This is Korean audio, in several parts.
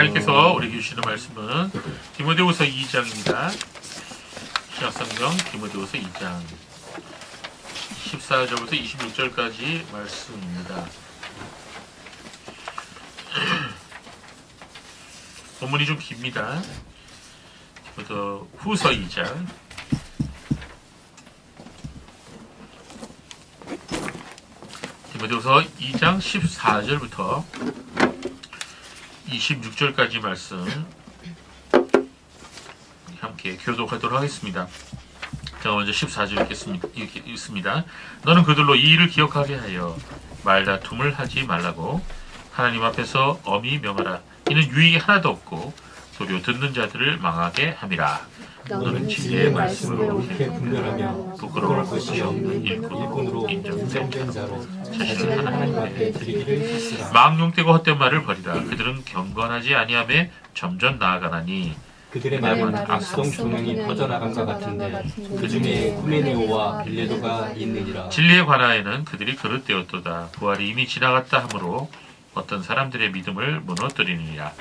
하나님께서 우리에게 주시는 말씀은 디모데후서 2장입니다. 신약성경 디모데후서 2장 14절부터 26절까지 말씀입니다. 본문이 좀 깁니다. 디모데후서 2장 디모데후서 2장 14절부터 26절까지 말씀 함께 교독하도록 하겠습니다. 제가 먼저 14절 읽습니다. 너는 그들로 이 일을 기억하게 하여 말다툼을 하지 말라고 하나님 앞에서 엄히 명하라. 이는 유익이 하나도 없고 도리어 듣는 자들을 망하게 함이라. 너는 진리의 말씀으로 옳게 분별하며 부끄러울 것이 없는 일꾼으로 인정된 자로 자신을 하나님 앞에 드리기를 하시라. 망령되고 헛된 말을 버리라. 그들은 경건하지 아니하며 점점 나아가나니 그들의 말은 악성 조명이 퍼져나간과 같은데 그 중에 후메네오와 빌레도가 있느니라. 진리에 관하여는 그들이 그릇되었도다. 부활이 이미 지나갔다 하므로 어떤 사람들의 믿음을 무너뜨리느니라.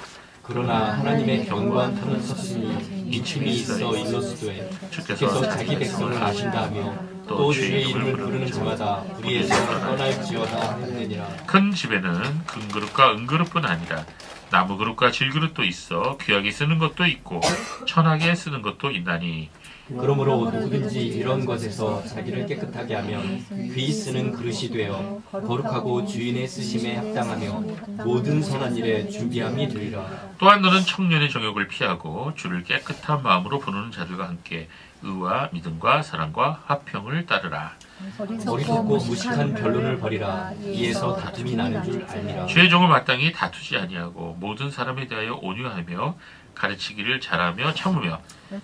그러나 하나님의 견고한 터는 섰으니 이춤이 있어 일러스되 주께서 자기 백성을 아신다 하며 또 주의 이름을 부르는 자마다 우리에서 떠날지어다 했느니라. 큰 집에는 금그릇과 은그릇뿐 아니라 나무그릇과 질그릇도 있어 귀하게 쓰는 것도 있고 천하게 쓰는 것도 있나니 그러므로 누구든지 이런 것에서 자기를 깨끗하게 하면 그이 쓰는 그릇이 되어 거룩하고 주인의 쓰심에 합당하며 모든 선한 일에 준비함이 되리라. 또한 너는 청년의 정욕을 피하고 주를 깨끗한 마음으로 부르는 자들과 함께 의와 믿음과 사랑과 화평을 따르라. 어리석고 무식한 변론을 버리라. 이에서 다툼이 나는 줄 알미라. 주의 종을 마땅히 다투지 아니하고 모든 사람에 대하여 온유하며 가르치기를 잘하며 참으며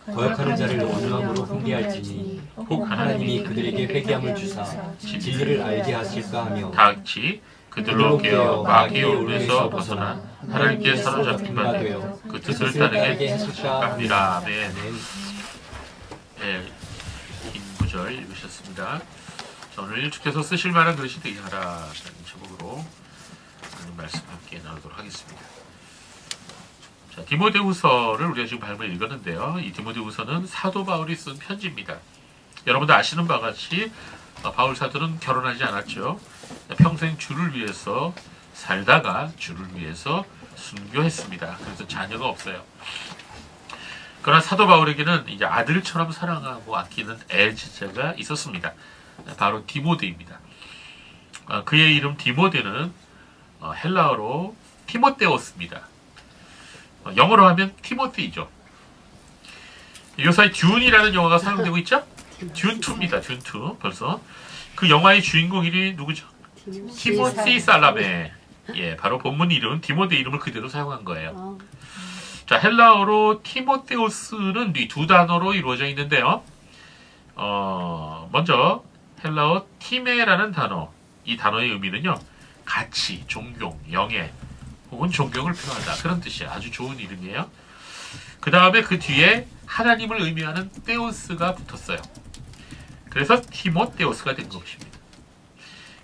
거역하는 자를 온유함으로 훈계할지니 혹 하나님이 그들에게 회개함을 주사 진리를 알게 하실까 하며 다같이 그들로 깨어 마귀의 오류에서 벗어나 하나님께 사로잡힌 바 되어 그 뜻을 따르게 하실까 함이라. 아멘. 긴 구절 읽으셨습니다. 오늘 주께서 쓰실 만한 그릇이 되게 하라 라는 제목으로 하나님 말씀 함께 나누도록 하겠습니다. 자, 디모데후서를 우리가 지금 발음을 읽었는데요. 이 디모데후서는 사도 바울이 쓴 편지입니다. 여러분들 아시는 바와 같이 바울 사도는 결혼하지 않았죠. 평생 주를 위해서 살다가 주를 위해서 순교했습니다. 그래서 자녀가 없어요. 그러나 사도 바울에게는 이제 아들처럼 사랑하고 아끼는 애지자가 있었습니다. 바로 디모데입니다. 그의 이름 디모데는 헬라어로 티모테오스입니다. 영어로 하면 티모티죠. 요사이 듄이라는 영화가 사용되고 있죠? 듄2입니다. 듄2. 벌써 그 영화의 주인공 이름이 누구죠? 티모시 살라메. 예, 바로 본문 이름 디모데 이름을 그대로 사용한 거예요. 자, 헬라어로 티모테오스는 이 두 단어로 이루어져 있는데요. 먼저 헬라어 티메라는 단어. 이 단어의 의미는요. 가치, 존경, 영예 혹은 존경을 표현하다. 그런 뜻이에요. 아주 좋은 이름이에요. 그 다음에 그 뒤에 하나님을 의미하는 테오스가 붙었어요. 그래서 티모테오스가 된 것입니다.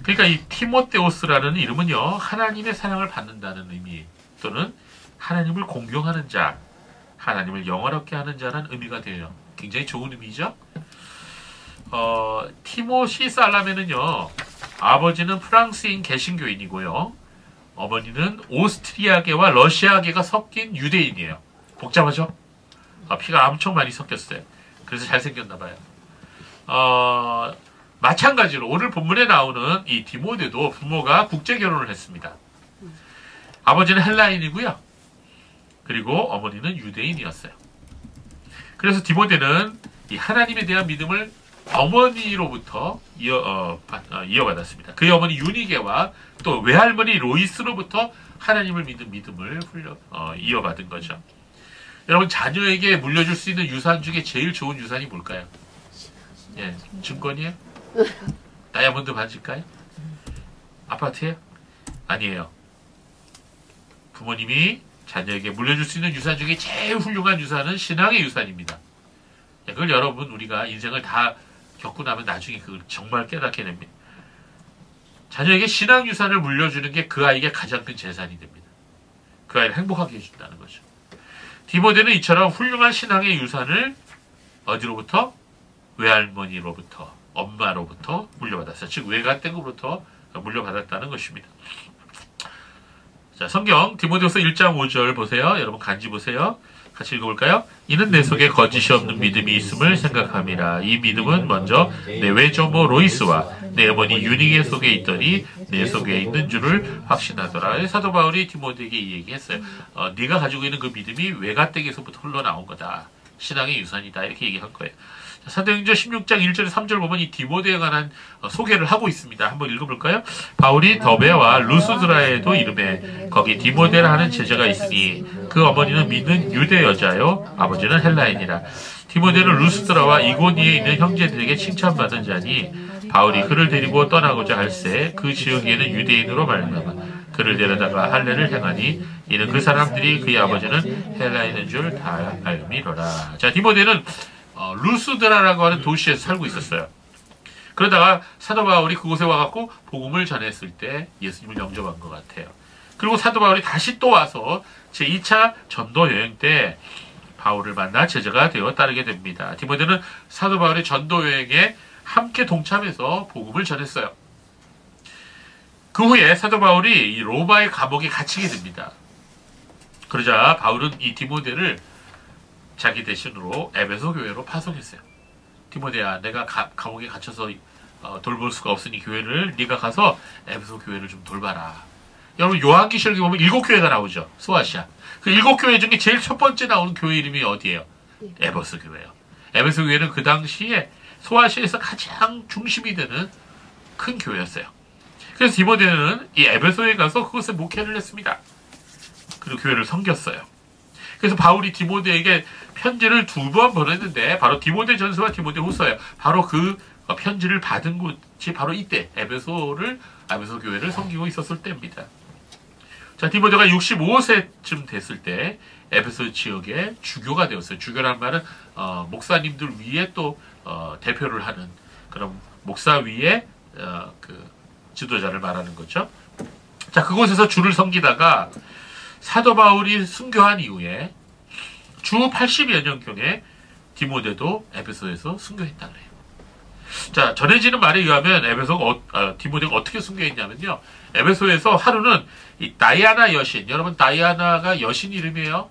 그러니까 이 티모테오스라는 이름은요. 하나님의 사랑을 받는다는 의미 또는 하나님을 공경하는 자, 하나님을 영화롭게 하는 자라는 의미가 돼요. 굉장히 좋은 의미죠. 티모시 살라메는요. 아버지는 프랑스인 개신교인이고요. 어머니는 오스트리아계와 러시아계가 섞인 유대인이에요. 복잡하죠? 피가 엄청 많이 섞였어요. 그래서 잘생겼나봐요. 마찬가지로 오늘 본문에 나오는 이 디모데도 부모가 국제결혼을 했습니다. 아버지는 헬라인이고요. 그리고 어머니는 유대인이었어요. 그래서 디모데는 이 하나님에 대한 믿음을 어머니로부터 이어받았습니다. 그의 어머니 유니게와 또 외할머니 로이스로부터 하나님을 믿은 믿음을 이어받은 거죠. 여러분 자녀에게 물려줄 수 있는 유산 중에 제일 좋은 유산이 뭘까요? 예, 증권이에요? 다이아몬드 반지일까요? 아파트예요? 아니에요. 부모님이 자녀에게 물려줄 수 있는 유산 중에 제일 훌륭한 유산은 신앙의 유산입니다. 그걸 여러분 우리가 인생을 다 겪고 나면 나중에 그걸 정말 깨닫게 됩니다. 자녀에게 신앙 유산을 물려주는 게 그 아이에게 가장 큰 재산이 됩니다. 그 아이를 행복하게 해준다는 거죠. 디모데는 이처럼 훌륭한 신앙의 유산을 어디로부터? 외할머니로부터, 엄마로부터 물려받았어요. 즉 외가댁으로부터 물려받았다는 것입니다. 자, 성경 디모데후서 1장 5절 보세요. 여러분 간지 보세요. 같이 읽어볼까요? 이는 내 속에 거짓이 없는 믿음이 있음을 생각함이라. 이 믿음은 먼저 내 외조모 로이스와 내 어머니 유니게 속에 있더니 내 속에 있는 줄을 확신하더라. 사도 바울이 디모데에게 이 얘기했어요. 네가 가지고 있는 그 믿음이 외가댁에서부터 흘러나온 거다. 신앙의 유산이다. 이렇게 얘기한 거예요. 사도행전 16장 1절에 3절 보면 이 디모데에 관한 소개를 하고 있습니다. 한번 읽어볼까요? 바울이 더베와 루스드라에도 이름에 거기 디모데라 하는 제자가 있으니 그 어머니는 믿는 유대 여자요 아버지는 헬라인이라. 디모데는 루스드라와 이고니에 있는 형제들에게 칭찬받은 자니 바울이 그를 데리고 떠나고자 할새 그 지역에는 유대인으로 말미암아 그를 데려다가 할례를 행하니 이는 그 사람들이 그의 아버지는 헬라인인 줄 다 알미러라. 자, 디모데는 루스드라라고 하는 도시에서 살고 있었어요. 그러다가 사도 바울이 그곳에 와갖고 복음을 전했을 때 예수님을 영접한 것 같아요. 그리고 사도 바울이 다시 또 와서 제2차 전도 여행 때 바울을 만나 제자가 되어 따르게 됩니다. 디모데는 사도 바울의 전도 여행에 함께 동참해서 복음을 전했어요. 그 후에 사도 바울이 이 로마의 감옥에 갇히게 됩니다. 그러자 바울은 이 디모데를 자기 대신으로 에베소 교회로 파송했어요. 디모데야, 내가 감옥에 갇혀서 돌볼 수가 없으니 교회를 네가 가서 에베소 교회를 좀 돌봐라. 여러분 요한계시록에 보면 7교회가 나오죠. 소아시아. 그 7교회 중에 제일 첫 번째 나오는 교회 이름이 어디예요? 에베소 교회예요. 에베소 교회는 그 당시에 소아시아에서 가장 중심이 되는 큰 교회였어요. 그래서 디모데는 이 에베소에 가서 그곳에 목회를 했습니다. 그리고 교회를 섬겼어요. 그래서 바울이 디모데에게 편지를 2번 보냈는데 바로 디모데전서와 디모데후서예요. 바로 그 편지를 받은 곳이 바로 이때 에베소 교회를 섬기고 있었을 때입니다. 자, 디모데가 65세쯤 됐을 때 에베소 지역의 주교가 되었어요. 주교라는 말은 목사님들 위에 또 대표를 하는 그런 목사 위에 그 지도자를 말하는 거죠. 자, 그곳에서 주를 섬기다가 사도 바울이 순교한 이후에 주 80여 년경에 디모데도 에베소에서 순교했다 그래요. 자, 전해지는 말에 의하면 디모데가 어떻게 순교했냐면요. 에베소에서 하루는 이 다이아나 여신, 여러분 다이아나가 여신 이름이에요.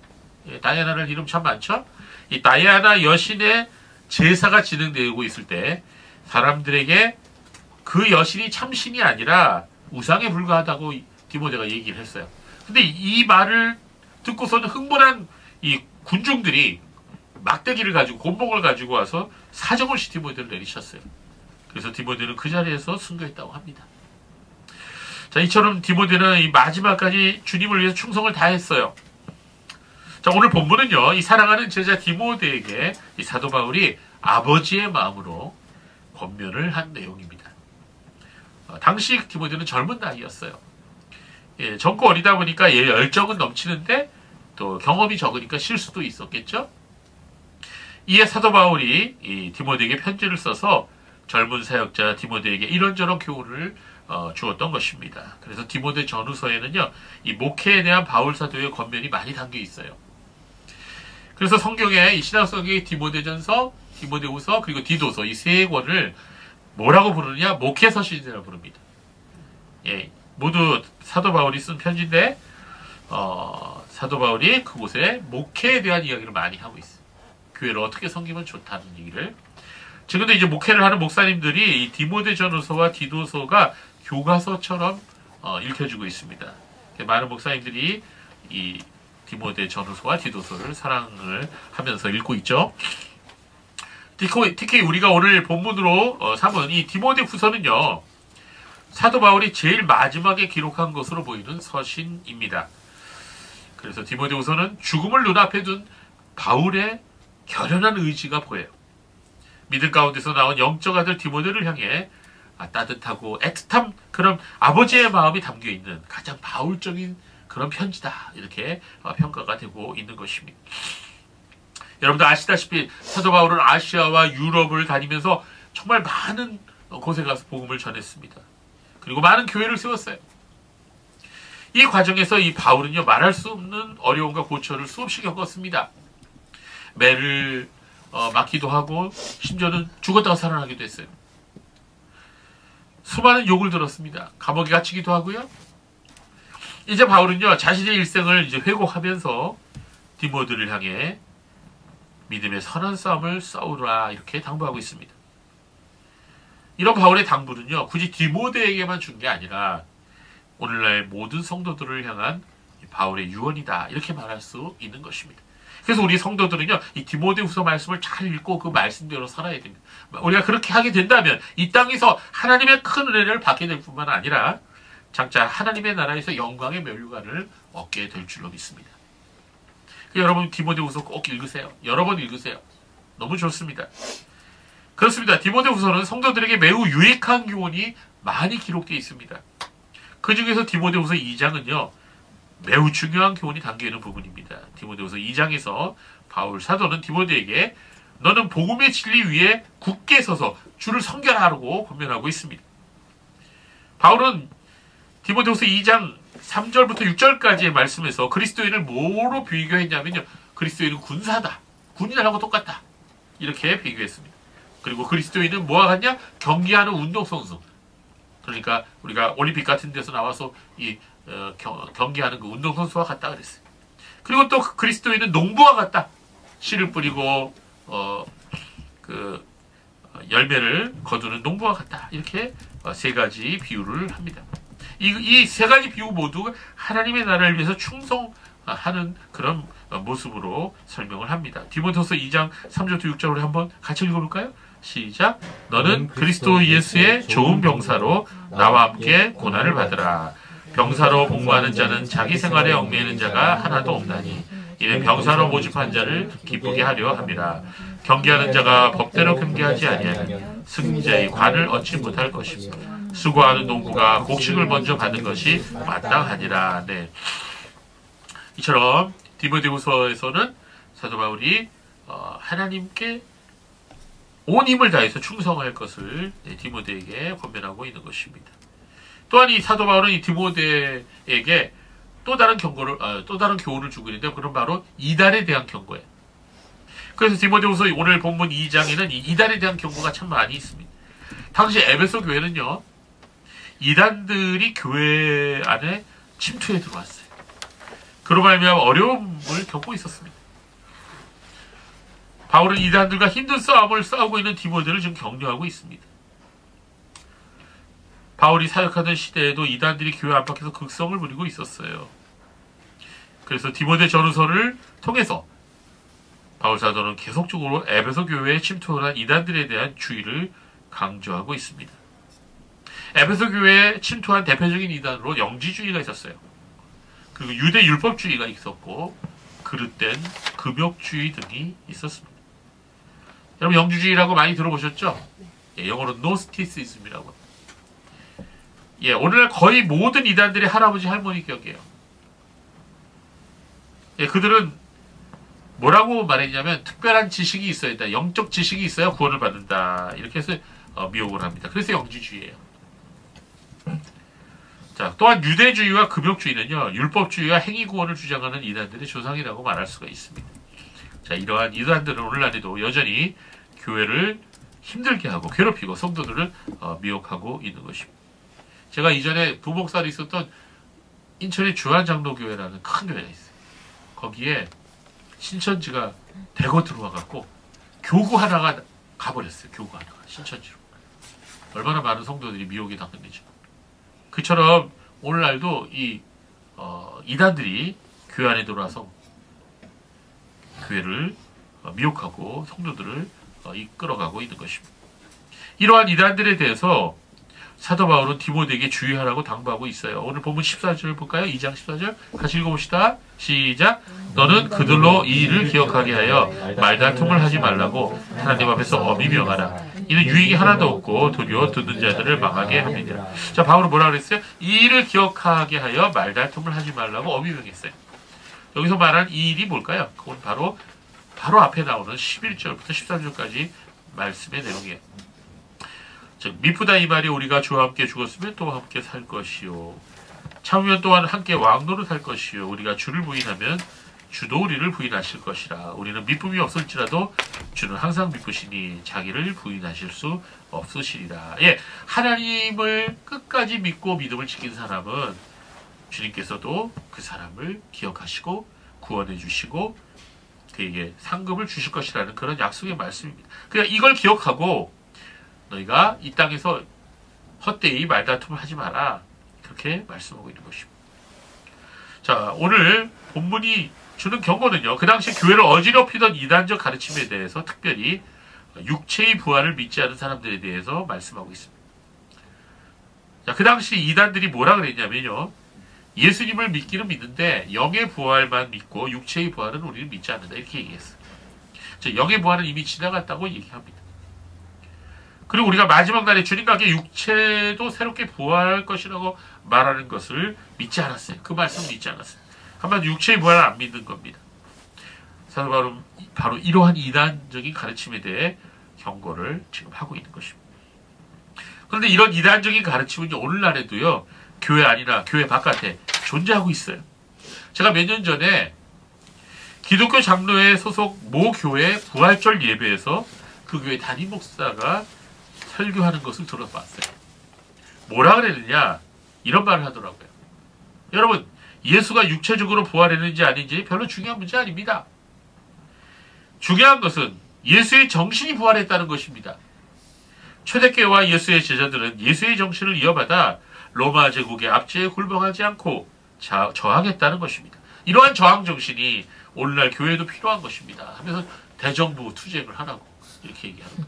예, 다이아나를 이름 참 많죠. 이 다이아나 여신의 제사가 진행되고 있을 때 사람들에게 그 여신이 참신이 아니라 우상에 불과하다고 디모데가 얘기를 했어요. 근데 이 말을 듣고서는 흥분한 이 군중들이 막대기를 가지고 곤봉을 가지고 와서 사정없이 디모데를 내리쳤어요. 그래서 디모데는 그 자리에서 순교했다고 합니다. 자, 이처럼 디모데는 이 마지막까지 주님을 위해서 충성을 다했어요. 자, 오늘 본문은요, 이 사랑하는 제자 디모데에게 이 사도 바울이 아버지의 마음으로 권면을 한 내용입니다. 당시 디모데는 젊은 나이였어요. 예, 젊고 어리다 보니까 열정은 넘치는데 또 경험이 적으니까 실수도 있었겠죠. 이에 사도 바울이 이 디모데에게 편지를 써서 젊은 사역자 디모데에게 이런저런 교훈을 주었던 것입니다. 그래서 디모데 전후서에는요, 이 목회에 대한 바울 사도의 권면이 많이 담겨 있어요. 그래서 성경에 이 신약성경의 디모데전서, 디모데후서 그리고 디도서 이 세 권을 뭐라고 부르느냐? 목회서신이라고 부릅니다. 예, 모두 사도 바울이 쓴 편지인데 사도 바울이 그곳에 목회에 대한 이야기를 많이 하고 있어요. 교회를 어떻게 섬기면 좋다는 얘기를. 지금도 이제 목회를 하는 목사님들이 이 디모데전후서와 디도서가 교과서처럼 읽혀지고 있습니다. 많은 목사님들이 이 디모데전후서와 디도서를 사랑을 하면서 읽고 있죠. 특히 우리가 오늘 본문으로 삼은 이 디모데후서는요, 사도 바울이 제일 마지막에 기록한 것으로 보이는 서신입니다. 그래서 디모데후서는 죽음을 눈앞에 둔 바울의 결연한 의지가 보여요. 믿음 가운데서 나온 영적 아들 디모데를 향해 따뜻하고 애틋한 그런 아버지의 마음이 담겨있는 가장 바울적인 그런 편지다, 이렇게 평가가 되고 있는 것입니다. 여러분들 아시다시피 사도 바울은 아시아와 유럽을 다니면서 정말 많은 곳에 가서 복음을 전했습니다. 그리고 많은 교회를 세웠어요. 이 과정에서 이 바울은요, 말할 수 없는 어려움과 고초를 수없이 겪었습니다. 매를 맞기도 하고 심지어는 죽었다가 살아나기도 했어요. 수많은 욕을 들었습니다. 감옥에 갇히기도 하고요. 이제 바울은요, 자신의 일생을 이제 회고하면서 디모데를 향해 믿음의 선한 싸움을 싸우라 이렇게 당부하고 있습니다. 이런 바울의 당부는요, 굳이 디모데에게만 준 게 아니라 오늘날 모든 성도들을 향한 바울의 유언이다 이렇게 말할 수 있는 것입니다. 그래서 우리 성도들은요, 이 디모데후서 말씀을 잘 읽고 그 말씀대로 살아야 됩니다. 우리가 그렇게 하게 된다면 이 땅에서 하나님의 큰 은혜를 받게 될 뿐만 아니라 장차 하나님의 나라에서 영광의 면류관을 얻게 될 줄로 믿습니다. 여러분 디모데후서 꼭 읽으세요. 여러 번 읽으세요. 너무 좋습니다. 그렇습니다. 디모데후서는 성도들에게 매우 유익한 교훈이 많이 기록되어 있습니다. 그 중에서 디모데후서 2장은요. 매우 중요한 교훈이 담겨있는 부분입니다. 디모데후서 2장에서 바울 사도는 디모데에게 너는 복음의 진리 위에 굳게 서서 주를 섬겨라라고 권면하고 있습니다. 바울은 디모데후서 2장 3절부터 6절까지의 말씀에서 그리스도인을 뭐로 비교했냐면요. 그리스도인은 군사다. 군인하고 똑같다. 이렇게 비교했습니다. 그리고 그리스도인은 뭐와 같냐? 경기하는 운동선수. 그러니까 우리가 올림픽 같은 데서 나와서 경기하는 그 운동선수와 같다 그랬어요. 그리고 또 그리스도인은 농부와 같다. 씨를 뿌리고 열매를 거두는 농부와 같다. 이렇게 세 가지 비유를 합니다. 이 세 가지 비유 모두 하나님의 나라를 위해서 충성하는 그런 모습으로 설명을 합니다. 디모데후서 2장 3절부터 6절을 한번 같이 읽어볼까요? 시작. 너는 그리스도 예수의 좋은 병사로 나와 함께 고난을 받으라. 병사로 복무하는 자는 자기 생활에 얽매이는 자가 하나도 없나니 이는 병사로 모집한 자를 기쁘게 하려 함이라. 경계하는 자가 법대로 경계하지 아니하면 승자의 관을 얻지 못할 것입니다. 수고하는 농부가 곡식을 먼저 받는 것이 마땅하니라. 네. 이처럼 디모데후서에서는 사도 바울이 하나님께 온 힘을 다해서 충성할 것을 디모데에게 권면하고 있는 것입니다. 또한 이 사도 바울은 이 디모데에게 또 다른 교훈을 주고 있는데 그건 바로 이단에 대한 경고예요. 그래서 디모데후서 오늘 본문 2장에는 이 이단에 대한 경고가 참 많이 있습니다. 당시 에베소 교회는요, 이단들이 교회 안에 침투해 들어왔어요. 그로 말미암아 어려움을 겪고 있었습니다. 바울은 이단들과 힘든 싸움을 싸우고 있는 디모데를 지금 격려하고 있습니다. 바울이 사역하던 시대에도 이단들이 교회 안팎에서 극성을 부리고 있었어요. 그래서 디모데 전후서를 통해서 바울 사도는 계속적으로 에베소 교회에 침투한 이단들에 대한 주의를 강조하고 있습니다. 에베소 교회에 침투한 대표적인 이단으로 영지주의가 있었어요. 그리고 유대 율법주의가 있었고 그릇된 금욕주의 등이 있었습니다. 여러분 영지주의라고 많이 들어보셨죠? 영어로 노스티시즘이라고. 오늘날 거의 모든 이단들의 할아버지 할머니 격이에요. 그들은 뭐라고 말했냐면 특별한 지식이 있어야 된다. 영적 지식이 있어야 구원을 받는다. 이렇게 해서 미혹을 합니다. 그래서 영지주의예요. 자, 또한 유대주의와 금욕주의는요, 율법주의와 행위구원을 주장하는 이단들의 조상이라고 말할 수가 있습니다. 자, 이러한 이단들은 오늘날에도 여전히 교회를 힘들게 하고 괴롭히고 성도들을 미혹하고 있는 것입니다. 제가 이전에 부목살이 있었던 인천의 주한장로교회라는 큰 교회가 있어요. 거기에 신천지가 대거 들어와갖고 교구 하나가 가버렸어요. 교구 하나가 신천지로. 얼마나 많은 성도들이 미혹에 당했는지. 그처럼 오늘날도 이단들이 교회 안에 들어와서 교회를 미혹하고 성도들을 이끌어가고 있는 것입니다. 이러한 이단들에 대해서 사도 바울은 디모데에게 주의하라고 당부하고 있어요. 오늘 본문 14절 볼까요? 2장 14절 같이 읽어봅시다. 시작. 너는 그들로 이 일을 기억하게 하여 말다툼을 하지 말라고 하나님 앞에서 엄히 명하라. 이는 유익이 하나도 없고 도리어 듣는 자들을 망하게 합니다. 자, 바울은 뭐라 그랬어요? 이 일을 기억하게 하여 말다툼을 하지 말라고 엄히 명했어요. 여기서 말한 이 일이 뭘까요? 그건 바로 앞에 나오는 11절부터 13절까지 말씀의 내용이에요. 즉 미쁘다 이 말이 우리가 주와 함께 죽었으면 또 함께 살 것이요. 참으면 또한 함께 왕노릇 할 것이요 우리가 주를 부인하면 주도 우리를 부인하실 것이라. 우리는 미쁨이 없을지라도 주는 항상 미쁘시니 자기를 부인하실 수 없으시리라. 예, 하나님을 끝까지 믿고 믿음을 지킨 사람은 주님께서도 그 사람을 기억하시고 구원해 주시고 그에게 상급을 주실 것이라는 그런 약속의 말씀입니다. 그러니까 이걸 기억하고 너희가 이 땅에서 헛되이 말다툼을 하지 마라. 그렇게 말씀하고 있는 것입니다. 자, 오늘 본문이 주는 경고는요. 그 당시 교회를 어지럽히던 이단적 가르침에 대해서 특별히 육체의 부활을 믿지 않은 사람들에 대해서 말씀하고 있습니다. 자, 그 당시 이단들이 뭐라 그랬냐면요. 예수님을 믿기는 믿는데 영의 부활만 믿고 육체의 부활은 우리는 믿지 않는다. 이렇게 얘기했어요. 자, 영의 부활은 이미 지나갔다고 얘기합니다. 그리고 우리가 마지막 날에 주님과 함께 육체도 새롭게 부활할 것이라고 말하는 것을 믿지 않았어요. 그 말씀 믿지 않았어요. 한마디로 육체의 부활을 안 믿는 겁니다. 사도 바로 이러한 이단적인 가르침에 대해 경고를 지금 하고 있는 것입니다. 그런데 이런 이단적인 가르침은 오늘날에도요. 교회 안이나 교회 바깥에 존재하고 있어요. 제가 몇 년 전에 기독교 장로회 소속 모 교회 부활절 예배에서 그 교회 담임 목사가 설교하는 것을 들어봤어요. 뭐라 그랬느냐? 이런 말을 하더라고요. 여러분, 예수가 육체적으로 부활했는지 아닌지 별로 중요한 문제 아닙니다. 중요한 것은 예수의 정신이 부활했다는 것입니다. 초대교회와 예수의 제자들은 예수의 정신을 이어받아 로마 제국의 압제에 굴복하지 않고 저항했다는 것입니다. 이러한 저항 정신이 오늘날 교회에도 필요한 것입니다. 하면서 대정부 투쟁을 하라고 이렇게 얘기합니다.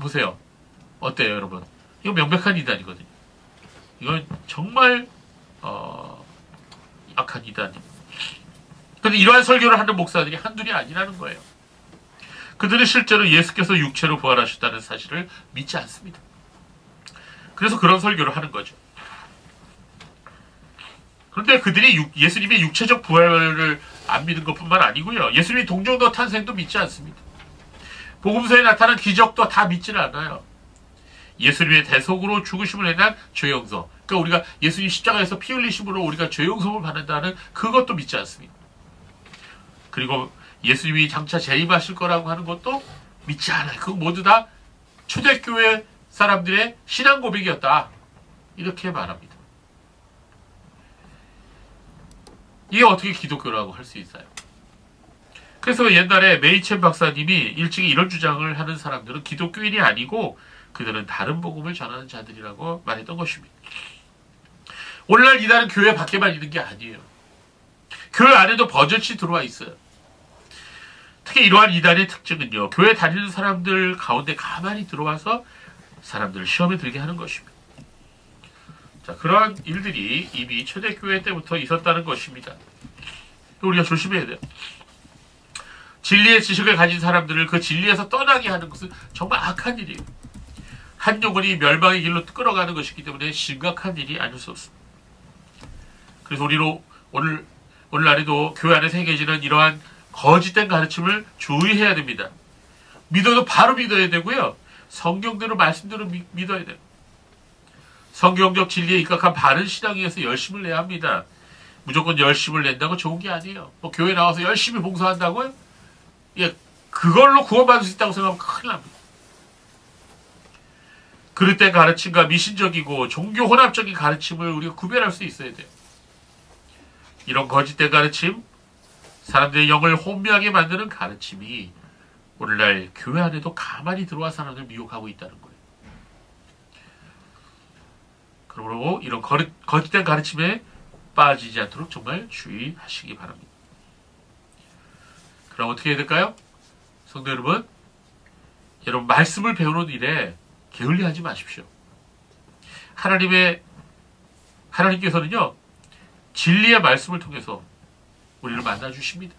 보세요. 어때요, 여러분? 이거 명백한 이단이거든요. 이건 정말 악한 이단입니다. 그런데 이러한 설교를 하는 목사들이 한둘이 아니라는 거예요. 그들은 실제로 예수께서 육체로 부활하셨다는 사실을 믿지 않습니다. 그래서 그런 설교를 하는 거죠. 그런데 그들이 예수님의 육체적 부활을 안 믿은 것뿐만 아니고요. 예수님의 동정도 탄생도 믿지 않습니다. 복음서에 나타난 기적도 다 믿지는 않아요. 예수님의 대속으로 죽으심을 해난 죄용서. 그러니까 우리가 예수님 십자가에서 피 흘리심으로 우리가 죄용서를 받는다는 그것도 믿지 않습니다. 그리고 예수님이 장차 재림하실 거라고 하는 것도 믿지 않아요. 그거 모두 다 초대교회 사람들의 신앙 고백이었다. 이렇게 말합니다. 이게 어떻게 기독교라고 할 수 있어요? 그래서 옛날에 메이첸 박사님이 일찍이 이런 주장을 하는 사람들은 기독교인이 아니고 그들은 다른 복음을 전하는 자들이라고 말했던 것입니다. 오늘날 이단은 교회 밖에만 있는 게 아니에요. 교회 안에도 버젓이 들어와 있어요. 특히 이러한 이단의 특징은요. 교회 다니는 사람들 가운데 가만히 들어와서 사람들을 시험에 들게 하는 것입니다. 자, 그러한 일들이 이미 초대교회 때부터 있었다는 것입니다. 우리가 조심해야 돼요. 진리의 지식을 가진 사람들을 그 진리에서 떠나게 하는 것은 정말 악한 일이에요. 한 영혼이 멸망의 길로 끌어가는 것이기 때문에 심각한 일이 아닐 수 없습니다. 그래서 우리로 오늘날에도 교회 안에 새겨지는 이러한 거짓된 가르침을 주의해야 됩니다. 믿어도 바로 믿어야 되고요. 성경대로 말씀대로 믿어야 돼요. 성경적 진리에 입각한 바른 신앙에 위해서 열심을 내야 합니다. 무조건 열심을 낸다고 좋은 게 아니에요. 뭐 교회 나와서 열심히 봉사한다고요? 예, 그걸로 구원받을 수 있다고 생각하면 큰일 납니다. 그릇된 가르침과 미신적이고 종교 혼합적인 가르침을 우리가 구별할 수 있어야 돼요. 이런 거짓된 가르침, 사람들의 영을 혼미하게 만드는 가르침이 오늘날 교회 안에도 가만히 들어와 사람들을 미혹하고 있다는 거예요. 그러므로 이런 거짓된 가르침에 빠지지 않도록 정말 주의하시기 바랍니다. 그럼 어떻게 해야 될까요? 성도 여러분, 말씀을 배우는 일에 게을리하지 마십시오. 하나님께서는요, 진리의 말씀을 통해서 우리를 만나주십니다.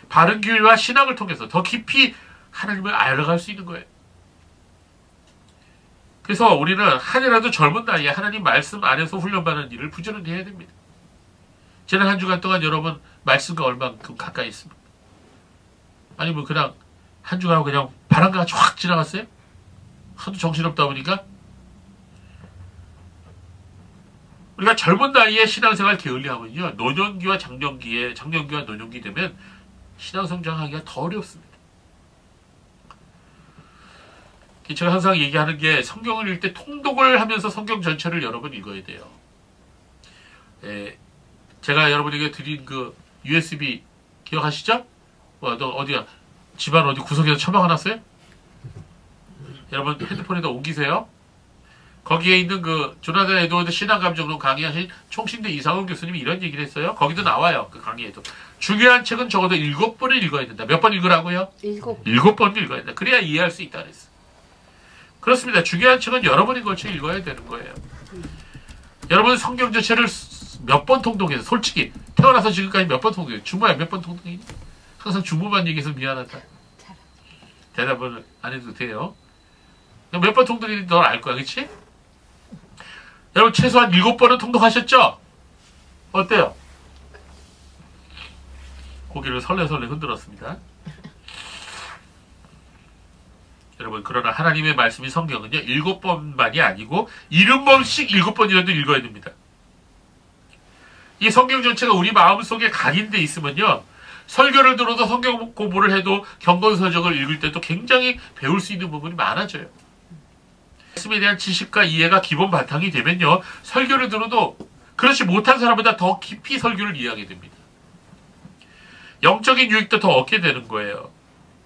바른 교회와 신앙을 통해서 더 깊이 하나님을 알아갈 수 있는 거예요. 그래서 우리는 한이라도 젊은 나이에 하나님 말씀 안에서 훈련받는 일을 부지런히 해야 됩니다. 지난 한 주간 동안 여러분 말씀과 얼마큼 가까이 있습니까? 아니면 그냥 한 주간 그냥 바람같이 확 지나갔어요? 하도 정신없다 보니까? 우리가 젊은 나이에 신앙생활 게을리하면요, 장년기와 노년기 되면 신앙 성장하기가 더 어렵습니다. 제가 항상 얘기하는 게 성경을 읽을 때 통독을 하면서 성경 전체를 여러 번 읽어야 돼요. 제가 여러분에게 드린 그 USB 기억하시죠? 너 어디야? 집안 어디 구석에서 처박아놨어요? 여러분 핸드폰에다 옮기세요. 거기에 있는 그 조나단 에드워드 신앙감정론 강의하신 총신대 이상훈 교수님이 이런 얘기를 했어요. 거기도 나와요. 그 강의에도. 중요한 책은 적어도 7번을 읽어야 된다. 몇 번 읽으라고요? 7번 읽어야 된다. 그래야 이해할 수 있다 그랬어. 그렇습니다. 중요한 책은 여러 번에 걸쳐 읽어야 되는 거예요. 여러분 성경 전체를 몇 번 통독해서 솔직히 태어나서 지금까지 몇 번 통독해요? 주모야 몇 번 통독했니? 항상 주모만 얘기해서 미안하다. 대답을 안 해도 돼요. 몇 번 통독했는지 넌 알 거야. 그치? 여러분 최소한 7번은 통독하셨죠? 어때요? 고개를 설레설레 흔들었습니다. 여러분 그러나 하나님의 말씀이 성경은요 7번만이 아니고 70번씩 7번이라도 읽어야 됩니다. 이 성경 전체가 우리 마음속에 각인돼 있으면요 설교를 들어도 성경 공부를 해도 경건서적을 읽을 때도 굉장히 배울 수 있는 부분이 많아져요. 말씀에 대한 지식과 이해가 기본 바탕이 되면요 설교를 들어도 그렇지 못한 사람보다 더 깊이 설교를 이해하게 됩니다. 영적인 유익도 더 얻게 되는 거예요.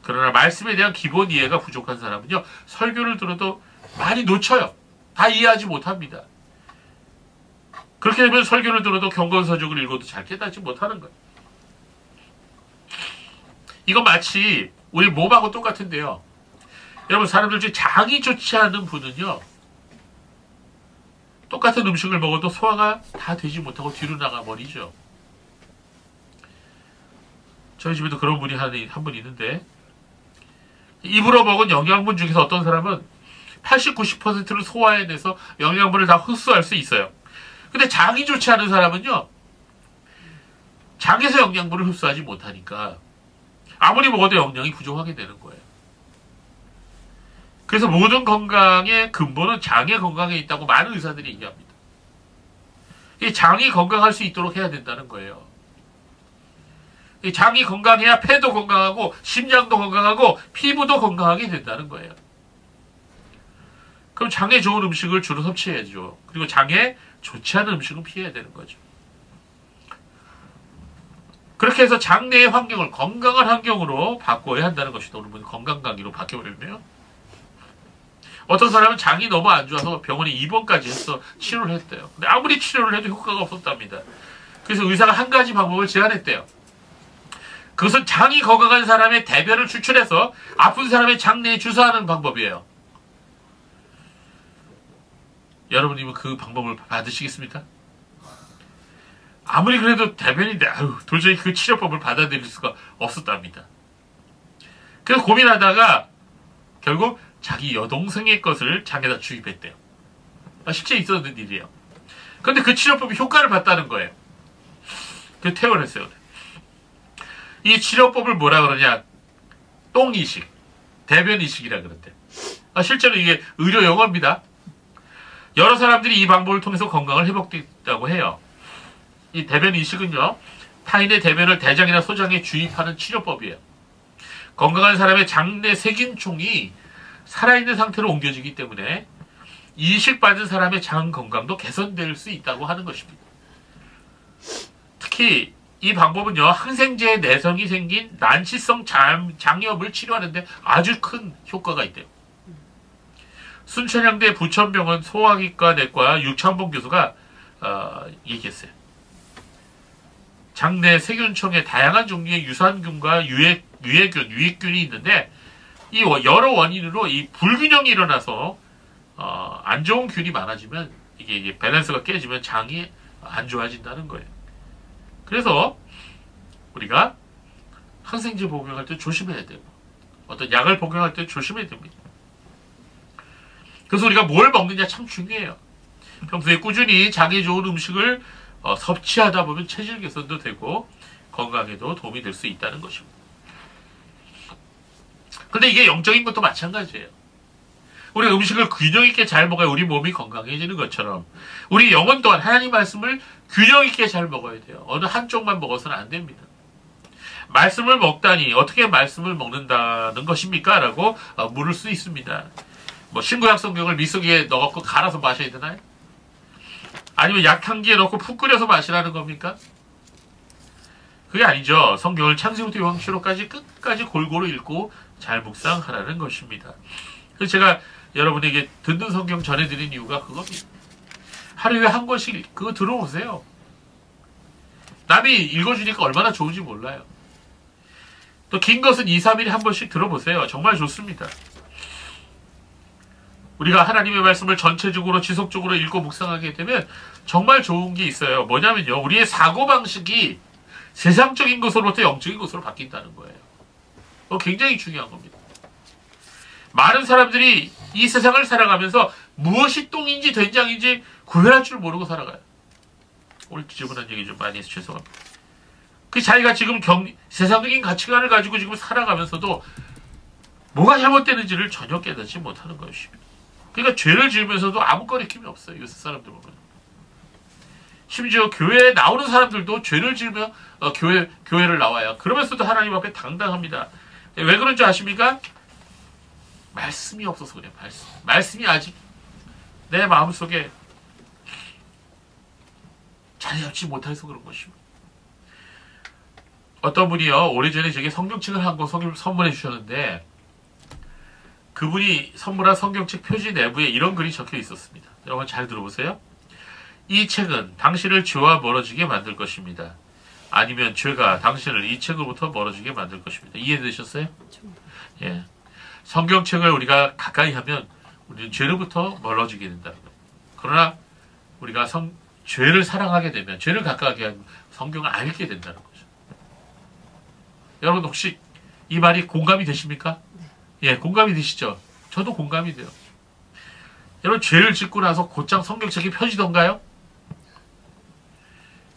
그러나 말씀에 대한 기본 이해가 부족한 사람은요 설교를 들어도 많이 놓쳐요. 다 이해하지 못합니다. 그렇게 되면 설교를 들어도 경건서적을 읽어도 잘 깨닫지 못하는 거예요. 이건 마치 우리 몸하고 똑같은데요. 여러분 사람들 중에 장이 좋지 않은 분은요 똑같은 음식을 먹어도 소화가 다 되지 못하고 뒤로 나가버리죠. 저희 집에도 그런 분이 한 분 있는데 입으로 먹은 영양분 중에서 어떤 사람은 80, 90%를 소화해내서 영양분을 다 흡수할 수 있어요. 근데 장이 좋지 않은 사람은요 장에서 영양분을 흡수하지 못하니까 아무리 먹어도 영양이 부족하게 되는 거예요. 그래서 모든 건강의 근본은 장의 건강에 있다고 많은 의사들이 얘기합니다. 이 장이 건강할 수 있도록 해야 된다는 거예요. 이 장이 건강해야 폐도 건강하고 심장도 건강하고 피부도 건강하게 된다는 거예요. 그럼 장에 좋은 음식을 주로 섭취해야죠. 그리고 장에 좋지 않은 음식은 피해야 되는 거죠. 그렇게 해서 장내의 환경을 건강한 환경으로 바꿔야 한다는 것이다. 오늘 건강 강의로 바뀌어버렸네요. 어떤 사람은 장이 너무 안 좋아서 병원에 입원까지 해서 치료를 했대요. 근데 아무리 치료를 해도 효과가 없었답니다. 그래서 의사가 한 가지 방법을 제안했대요. 그것은 장이 건강한 사람의 대변을 추출해서 아픈 사람의 장내에 주사하는 방법이에요. 여러분이면 그 방법을 받으시겠습니까? 아무리 그래도 대변인데 도저히 그 치료법을 받아들일 수가 없었답니다. 그래서 고민하다가 결국 자기 여동생의 것을 장에다 주입했대요. 실제 있었는 일이에요. 그런데 그 치료법이 효과를 봤다는 거예요. 그래서 퇴원했어요. 이 치료법을 뭐라 그러냐? 똥이식, 대변이식이라 그랬대. 실제로 이게 의료 용어입니다. 여러 사람들이 이 방법을 통해서 건강을 회복됐다고 해요. 이 대변이식은요, 타인의 대변을 대장이나 소장에 주입하는 치료법이에요. 건강한 사람의 장내 세균총이 살아있는 상태로 옮겨지기 때문에 이식받은 사람의 장 건강도 개선될 수 있다고 하는 것입니다. 특히 이 방법은요, 항생제의 내성이 생긴 난치성 장염을 치료하는데 아주 큰 효과가 있대요. 순천향대 부천병원 소화기과 내과 육창봉 교수가 얘기했어요. 장내 세균총에 다양한 종류의 유산균과 유해균이 있는데 이 여러 원인으로 이 불균형이 일어나서 안 좋은 균이 많아지면 이게 밸런스가 깨지면 장이 안 좋아진다는 거예요. 그래서 우리가 항생제 복용할 때 조심해야 되고 어떤 약을 복용할 때 조심해야 됩니다. 그래서 우리가 뭘 먹느냐 참 중요해요. 평소에 꾸준히 장에 좋은 음식을 섭취하다 보면 체질 개선도 되고 건강에도 도움이 될 수 있다는 것입니다. 근데 이게 영적인 것도 마찬가지예요. 우리 음식을 균형 있게 잘 먹어야 우리 몸이 건강해지는 것처럼 우리 영혼 또한 하나님 말씀을 균형 있게 잘 먹어야 돼요. 어느 한쪽만 먹어서는 안 됩니다. 말씀을 먹다니 어떻게 말씀을 먹는다는 것입니까? 라고 물을 수 있습니다. 뭐 신구약 성경을 미석기에 넣어갖고 갈아서 마셔야 되나요? 아니면 약탕기에 넣고 푹 끓여서 마시라는 겁니까? 그게 아니죠. 성경을 창세부터 요한계시록까지 끝까지 골고루 읽고 잘 묵상하라는 것입니다. 그래서 제가 여러분에게 듣는 성경 전해드린 이유가 그겁니다. 하루에 한 권씩 그거 들어보세요. 남이 읽어주니까 얼마나 좋은지 몰라요. 또 긴 것은 2, 3일에 한 번씩 들어보세요. 정말 좋습니다. 우리가 하나님의 말씀을 전체적으로 지속적으로 읽고 묵상하게 되면 정말 좋은 게 있어요. 뭐냐면요. 우리의 사고방식이 세상적인 것으로부터 영적인 것으로 바뀐다는 거예요. 굉장히 중요한 겁니다. 많은 사람들이 이 세상을 살아가면서 무엇이 똥인지 된장인지 구별할 줄 모르고 살아가요. 오늘 지저분한 얘기 좀 많이 해서 죄송합니다. 그 자기가 지금 세상적인 가치관을 가지고 지금 살아가면서도 뭐가 잘못되는지를 전혀 깨닫지 못하는 것입니다. 그러니까 죄를 지으면서도 아무 거리낌이 없어요. 요새 사람들 보면. 심지어 교회에 나오는 사람들도 죄를 지으며 교회를 나와요. 그러면서도 하나님 앞에 당당합니다. 왜 그런지 아십니까? 말씀이 없어서 그래요. 말씀이 아직 내 마음속에 자리 잡지 못해서 그런 것입니다. 어떤 분이요, 오래전에 제게 성경책을 한 권 선물해 주셨는데, 그분이 선물한 성경책 표지 내부에 이런 글이 적혀 있었습니다. 여러분 잘 들어보세요. 이 책은 당신을 죄와 멀어지게 만들 것입니다. 아니면 죄가 당신을 이 책으로부터 멀어지게 만들 것입니다. 이해되셨어요? 예. 성경책을 우리가 가까이 하면 우리는 죄로부터 멀어지게 된다는 거예요. 그러나 우리가 죄를 사랑하게 되면, 죄를 가까이 하면 성경을 알게 된다는 거죠. 여러분 혹시 이 말이 공감이 되십니까? 예, 공감이 되시죠? 저도 공감이 돼요. 여러분 죄를 짓고 나서 곧장 성경책이 펴지던가요?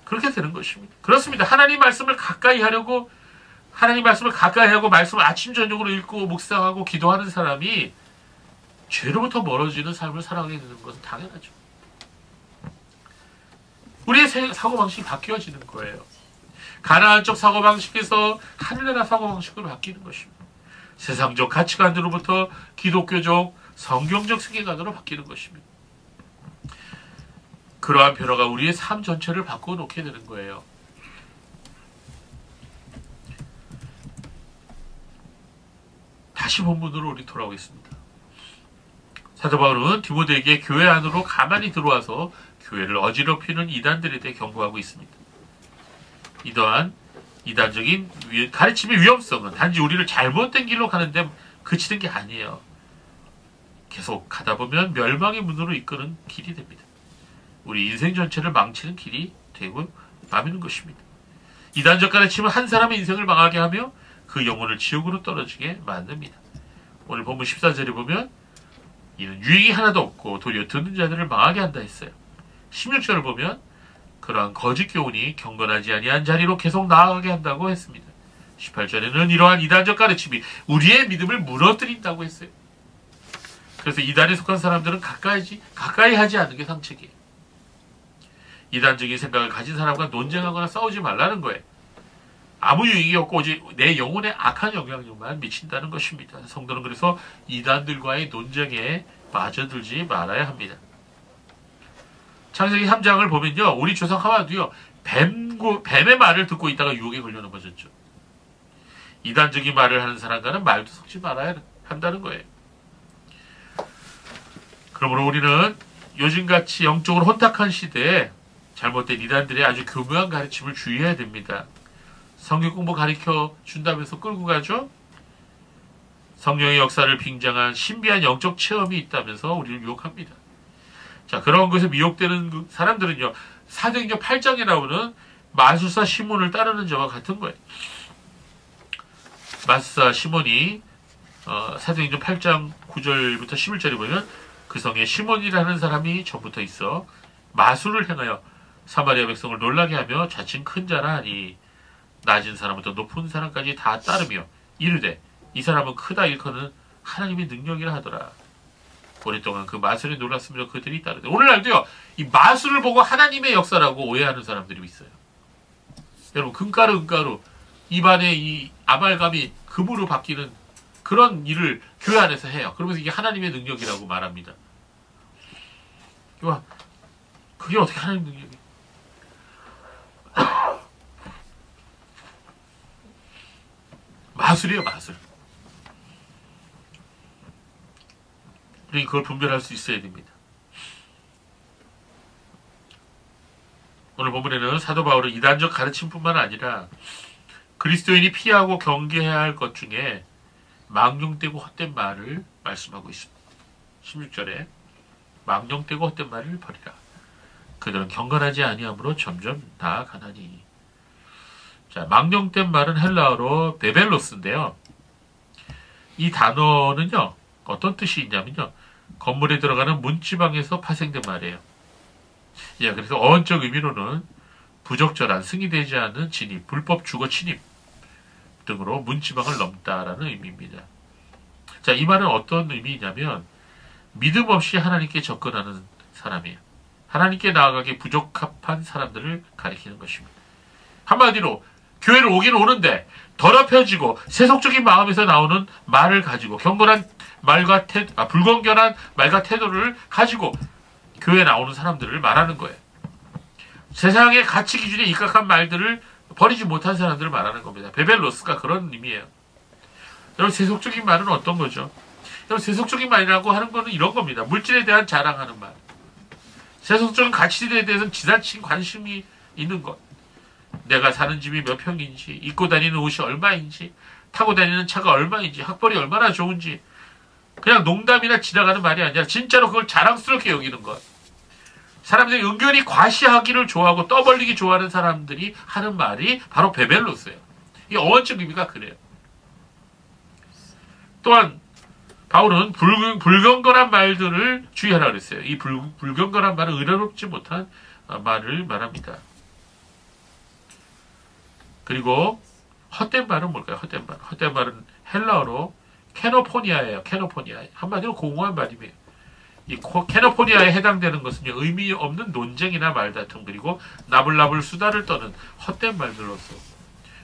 그렇게 되는 것입니다. 그렇습니다. 하나님 말씀을 가까이 하고 말씀을 아침 저녁으로 읽고 묵상하고 기도하는 사람이 죄로부터 멀어지는 삶을 살아가게 되는 것은 당연하죠. 우리의 사고방식이 바뀌어지는 거예요. 가나안적 사고방식에서 하늘나라 사고방식으로 바뀌는 것입니다. 세상적 가치관으로부터 기독교적 성경적 세계관으로 바뀌는 것입니다. 그러한 변화가 우리의 삶 전체를 바꾸어 놓게 되는 거예요. 다시 본문으로 우리 돌아오겠습니다. 사도 바울은 디모데에게 교회 안으로 가만히 들어와서 교회를 어지럽히는 이단들에 대해 경고하고 있습니다. 이러한 이단적인 가르침의 위험성은 단지 우리를 잘못된 길로 가는데 그치는 게 아니에요. 계속 가다 보면 멸망의 문으로 이끄는 길이 됩니다. 우리 인생 전체를 망치는 길이 되고 마는 것입니다. 이단적 가르침은 한 사람의 인생을 망하게 하며 그 영혼을 지옥으로 떨어지게 만듭니다. 오늘 본문 14절에 보면 이는 유익이 하나도 없고 도리어 듣는 자들을 망하게 한다 했어요. 16절을 보면 그러한 거짓 교훈이 경건하지 아니한 자리로 계속 나아가게 한다고 했습니다. 18절에는 이러한 이단적 가르침이 우리의 믿음을 무너뜨린다고 했어요. 그래서 이단에 속한 사람들은 가까이 하지 않는 게 상책이에요. 이단적인 생각을 가진 사람과 논쟁하거나 싸우지 말라는 거예요. 아무 유익이 없고 오직 내 영혼에 악한 영향력만 미친다는 것입니다. 성도는 그래서 이단들과의 논쟁에 빠져들지 말아야 합니다. 창세기 3장을 보면요, 우리 조상 하와도요, 뱀의 말을 듣고 있다가 유혹에 걸려 넘어졌죠. 이단적인 말을 하는 사람과는 말도 섞지 말아야 한다는 거예요. 그러므로 우리는 요즘같이 영적으로 혼탁한 시대에 잘못된 이단들의 아주 교묘한 가르침을 주의해야 됩니다. 성경 공부 가르쳐 준다면서 끌고 가죠? 성령의 역사를 빙장한 신비한 영적 체험이 있다면서 우리를 유혹합니다. 자, 그런 것에 미혹되는 사람들은요, 사도행전 8장에 나오는 마술사 시몬을 따르는 자와 같은 거예요. 마술사 시몬이 사도행전 8장 9절부터 11절에 보면 그 성에 시몬이라는 사람이 전부터 있어 마술을 행하여 사마리아 백성을 놀라게 하며 자칭 큰 자라 하니 낮은 사람부터 높은 사람까지 다 따르며 이르되 이 사람은 크다 일컫는 하나님의 능력이라 하더라. 오랫동안 그 마술에 놀랐으며 그들이 따르되 오늘날도요 이 마술을 보고 하나님의 역사라고 오해하는 사람들이 있어요. 여러분 금가루 입안에 이 아말감이 금으로 바뀌는 그런 일을 교회 안에서 해요. 그러면서 이게 하나님의 능력이라고 말합니다. 그게 어떻게 하나님 능력이에요? 마술이에요, 마술. 우리 그걸 분별할 수 있어야 됩니다. 오늘 본문에는 사도 바울은 이단적 가르침뿐만 아니라 그리스도인이 피하고 경계해야 할 것 중에 망령되고 헛된 말을 말씀하고 있습니다. 16절에 망령되고 헛된 말을 버리라. 그들은 경건하지 아니하므로 점점 나아가나니. 자, 망령된 말은 헬라어로 베벨로스인데요. 이 단어는요, 어떤 뜻이 있냐면요, 건물에 들어가는 문지방에서 파생된 말이에요. 예, 그래서 어원적 의미로는 부적절한 승인되지 않은 진입, 불법 주거 침입 등으로 문지방을 넘다라는 의미입니다. 자, 이 말은 어떤 의미냐면 믿음 없이 하나님께 접근하는 사람이에요. 하나님께 나아가기 부적합한 사람들을 가리키는 것입니다. 한마디로 교회를 오긴 오는데 더럽혀지고 세속적인 마음에서 나오는 말을 가지고 경건한 말과 불건전한 말과 태도를 가지고 교회에 나오는 사람들을 말하는 거예요. 세상의 가치 기준에 입각한 말들을 버리지 못한 사람들을 말하는 겁니다. 베벨로스가 그런 의미예요. 여러분 세속적인 말은 어떤 거죠? 여러분 세속적인 말이라고 하는 거는 이런 겁니다. 물질에 대한 자랑하는 말. 세속적인 가치에 대해서는 지나친 관심이 있는 것. 내가 사는 집이 몇 평인지, 입고 다니는 옷이 얼마인지, 타고 다니는 차가 얼마인지, 학벌이 얼마나 좋은지, 그냥 농담이나 지나가는 말이 아니라 진짜로 그걸 자랑스럽게 여기는 것. 사람들이 은근히 과시하기를 좋아하고 떠벌리기 좋아하는 사람들이 하는 말이 바로 베벨로스예요. 이 어원적 의미가 그래요. 또한 바울은 불경건한 말들을 주의하라 그랬어요. 이 불경건한 말은 의로롭지 못한 말을 말합니다. 그리고 헛된 말은 뭘까요? 헛된 말. 헛된 말은 헬라어로 케노포니아예요. 케노포니아. 한마디로 공허한 말이에요. 이 케노포니아에 해당되는 것은 의미 없는 논쟁이나 말다툼 그리고 나불나불 수다를 떠는 헛된 말들로서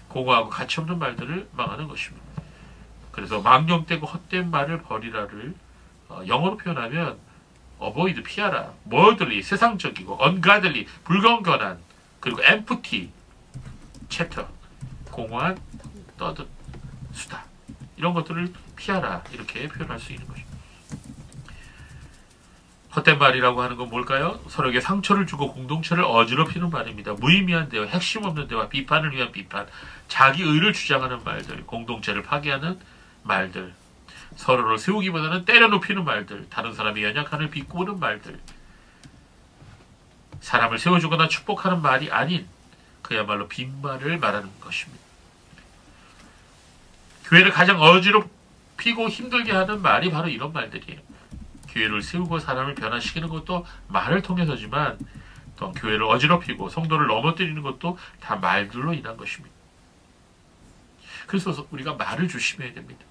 공허하고 가치없는 말들을 망하는 것입니다. 그래서 망령되고 헛된 말을 버리라를 영어로 표현하면 어보이드 피하라, worldly 세상적이고 ungodly 불건건한 그리고 empty chatter 공허한 떠든 수다 이런 것들을 피하라 이렇게 표현할 수 있는 것입니다. 헛된 말이라고 하는 건 뭘까요? 서로에게 상처를 주고 공동체를 어지럽히는 말입니다. 무의미한 대화, 핵심 없는 대화, 비판을 위한 비판, 자기 의를 주장하는 말들, 공동체를 파괴하는 말들, 서로를 세우기보다는 때려눕히는 말들, 다른 사람의 연약함을 비꼬는 말들, 사람을 세워주거나 축복하는 말이 아닌 그야말로 빈말을 말하는 것입니다. 교회를 가장 어지럽히고 힘들게 하는 말이 바로 이런 말들이에요. 교회를 세우고 사람을 변화시키는 것도 말을 통해서지만 또 교회를 어지럽히고 성도를 넘어뜨리는 것도 다 말들로 인한 것입니다. 그래서 우리가 말을 조심해야 됩니다.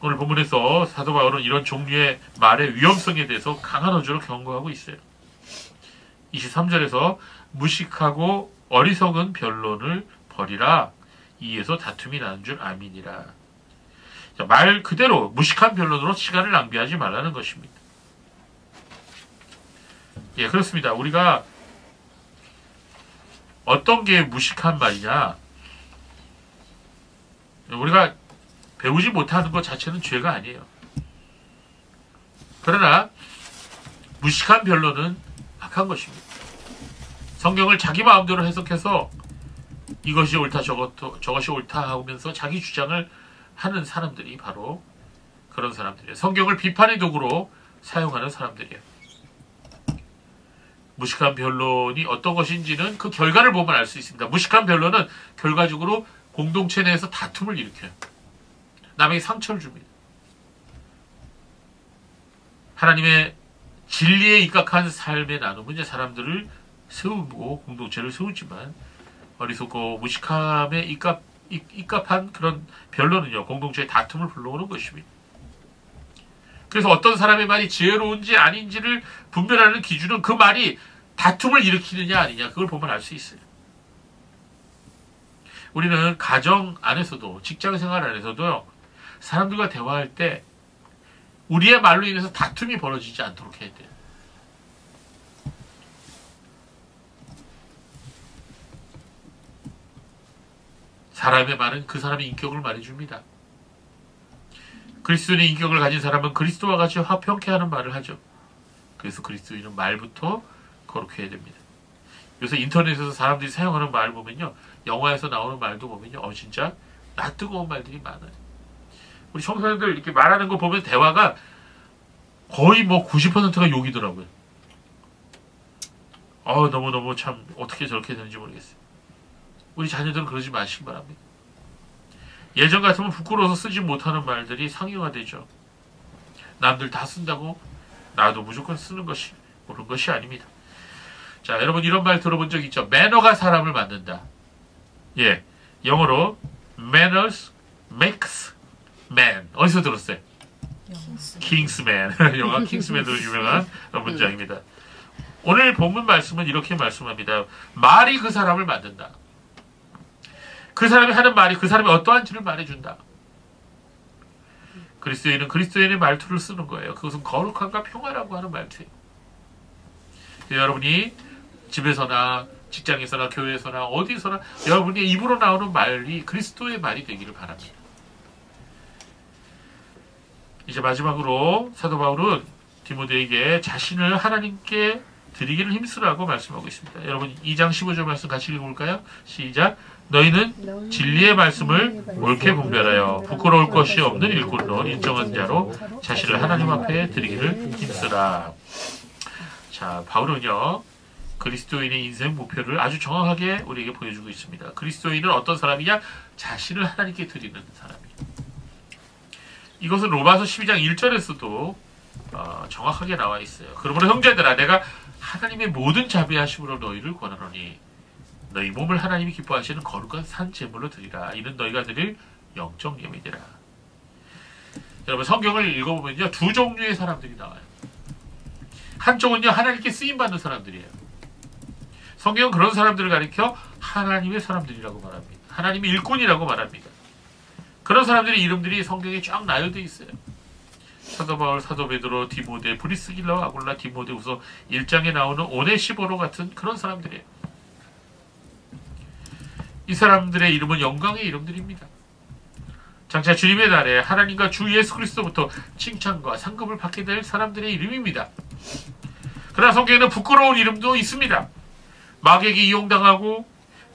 오늘 본문에서 사도 바울은 이런 종류의 말의 위험성에 대해서 강한 어조로 경고하고 있어요. 23절에서 무식하고 어리석은 변론을 버리라. 이에서 다툼이 나는 줄 아미니라. 자, 말 그대로 무식한 변론으로 시간을 낭비하지 말라는 것입니다. 예, 그렇습니다. 우리가 어떤 게 무식한 말이냐? 우리가 배우지 못하는 것 자체는 죄가 아니에요. 그러나 무식한 변론은 악한 것입니다. 성경을 자기 마음대로 해석해서 이것이 옳다 저것이 옳다 하면서 자기 주장을 하는 사람들이 바로 그런 사람들이에요. 성경을 비판의 도구로 사용하는 사람들이에요. 무식한 변론이 어떤 것인지는 그 결과를 보면 알 수 있습니다. 무식한 변론은 결과적으로 공동체 내에서 다툼을 일으켜요. 남에게 상처를 줍니다. 하나님의 진리에 입각한 삶의 나눔은 이제 사람들을 세우고 공동체를 세우지만 어리석고 무식함에 입각한 그런 변론은요 공동체의 다툼을 불러오는 것입니다. 그래서 어떤 사람의 말이 지혜로운지 아닌지를 분별하는 기준은 그 말이 다툼을 일으키느냐 아니냐, 그걸 보면 알 수 있어요. 우리는 가정 안에서도, 직장 생활 안에서도요, 사람들과 대화할 때 우리의 말로 인해서 다툼이 벌어지지 않도록 해야 돼요. 사람의 말은 그 사람의 인격을 말해줍니다. 그리스도인의 인격을 가진 사람은 그리스도와 같이 화평케 하는 말을 하죠. 그래서 그리스도인은 말부터 거룩해야 됩니다. 요새 인터넷에서 사람들이 사용하는 말 보면요, 영화에서 나오는 말도 보면요, 진짜 낯뜨거운 말들이 많아요. 우리 청소년들 이렇게 말하는 거 보면 대화가 거의 뭐 90%가 욕이더라고요. 너무너무 참 어떻게 저렇게 되는지 모르겠어요. 우리 자녀들은 그러지 마시기 바랍니다. 예전 같으면 부끄러워서 쓰지 못하는 말들이 상용화되죠. 남들 다 쓴다고 나도 무조건 쓰는 것이 옳은 것이 아닙니다. 자, 여러분 이런 말 들어본 적 있죠? 매너가 사람을 만든다. 예, 영어로 manners makes man. 어디서 들었어요? 킹스맨. 영화 킹스맨으로 유명한 문장입니다. 오늘 본문 말씀은 이렇게 말씀합니다. 말이 그 사람을 만든다. 그 사람이 하는 말이 그 사람이 어떠한지를 말해준다. 그리스도인은 그리스도인의 말투를 쓰는 거예요. 그것은 거룩함과 평화라고 하는 말투예요. 여러분이 집에서나 직장에서나 교회에서나 어디서나 여러분의 입으로 나오는 말이 그리스도의 말이 되기를 바랍니다. 이제 마지막으로 사도 바울은 디모데에게 자신을 하나님께 드리기를 힘쓰라고 말씀하고 있습니다. 여러분 2장 15절 말씀 같이 읽어볼까요? 시작. 너희는 진리의 말씀을 옳게 분별하여 부끄러울 것이 없는 일꾼으로 인정한 자로 자신을 하나님 앞에 드리기를 힘쓰라. 자, 바울은요, 그리스도인의 인생 목표를 아주 정확하게 우리에게 보여주고 있습니다. 그리스도인은 어떤 사람이냐? 자신을 하나님께 드리는 사람이에요. 이것은 로마서 12장 1절에서도 정확하게 나와 있어요. 그러므로 형제들아, 내가 하나님의 모든 자비하심으로 너희를 권하노니 너희 몸을 하나님이 기뻐하시는 거룩한 산 제물로 드리라. 이는 너희가 드릴 영적 예물이라. 여러분 성경을 읽어보면요, 두 종류의 사람들이 나와요. 한쪽은요, 하나님께 쓰임받는 사람들이에요. 성경은 그런 사람들을 가리켜 하나님의 사람들이라고 말합니다. 하나님의 일꾼이라고 말합니다. 그런 사람들의 이름들이 성경에 쫙 나열되어 있어요. 사도 바울, 사도 베드로, 디모데, 브리스길라, 아굴라, 디모데후서 1장에 나오는 오네시보로 같은 그런 사람들이에요. 이 사람들의 이름은 영광의 이름들입니다. 장차 주님의 날에 하나님과 주 예수 그리스도부터 칭찬과 상급을 받게 될 사람들의 이름입니다. 그러나 성경에는 부끄러운 이름도 있습니다. 마귀에게 이용당하고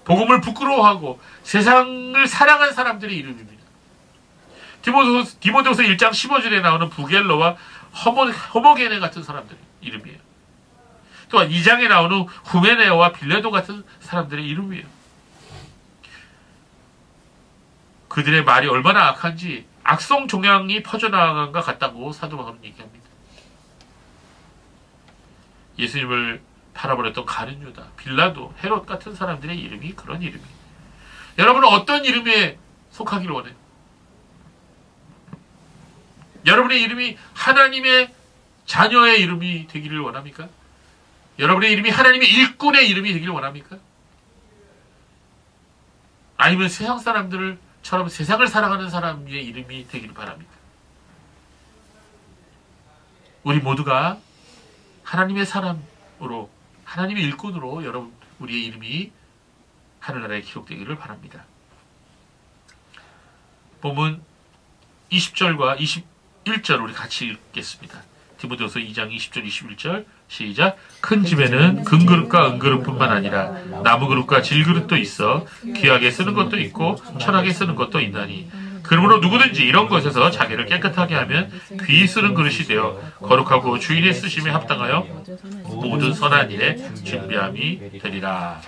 복음을 부끄러워하고 세상을 사랑한 사람들의 이름입니다. 디모데후서 1장 15절에 나오는 부겔러와 호모게네 같은 사람들의 이름이에요. 또한 2장에 나오는 후메네오와 빌레도 같은 사람들의 이름이에요. 그들의 말이 얼마나 악한지 악성 종양이 퍼져나간 것 같다고 사도 바울은 얘기합니다. 예수님을 팔아버렸던 가룟 유다, 빌라도, 헤롯 같은 사람들의 이름이 그런 이름이에요. 여러분은 어떤 이름에 속하기를 원해요? 여러분의 이름이 하나님의 자녀의 이름이 되기를 원합니까? 여러분의 이름이 하나님의 일꾼의 이름이 되기를 원합니까? 아니면 세상 사람들처럼 세상을 사랑하는 사람의 이름이 되기를 바랍니까? 우리 모두가 하나님의 사람으로, 하나님의 일꾼으로 여러분 우리의 이름이 하늘나라에 기록되기를 바랍니다. 본문 20절과 21절 우리 같이 읽겠습니다. 디모데후서 2장 20절 21절 시작. 큰 집에는 금그릇과 은그릇뿐만 아니라 나무그릇과 질그릇도 있어 귀하게 쓰는 것도 있고 천하게 쓰는 것도 있나니 그러므로 누구든지 이런 것에서 자기를 깨끗하게 하면 귀히 쓰는 그릇이 되어 거룩하고 주인의 쓰심에 합당하여 모든 선한 일에 준비함이 되리라.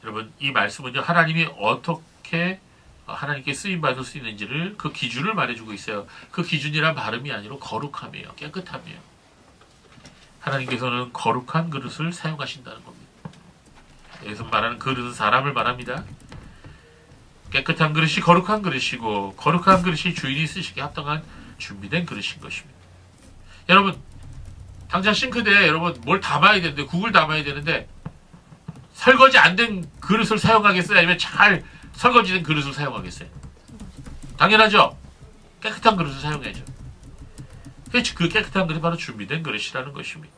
여러분 이 말씀은요, 하나님이 어떻게 하나님께 쓰임받을 수 있는지를 그 기준을 말해주고 있어요. 그 기준이란 발음이 아니라 거룩함이에요. 깨끗함이에요. 하나님께서는 거룩한 그릇을 사용하신다는 겁니다. 여기서 말하는 그릇은 사람을 말합니다. 깨끗한 그릇이 거룩한 그릇이고 거룩한 그릇이 주인이 쓰시기에 합당한 준비된 그릇인 것입니다. 여러분 당장 싱크대에 여러분 뭘 담아야 되는데 국을 담아야 되는데 설거지 안 된 그릇을 사용하겠어요? 아니면 잘 설거지된 그릇을 사용하겠어요? 당연하죠. 깨끗한 그릇을 사용해야죠. 그 깨끗한 그릇이 바로 준비된 그릇이라는 것입니다.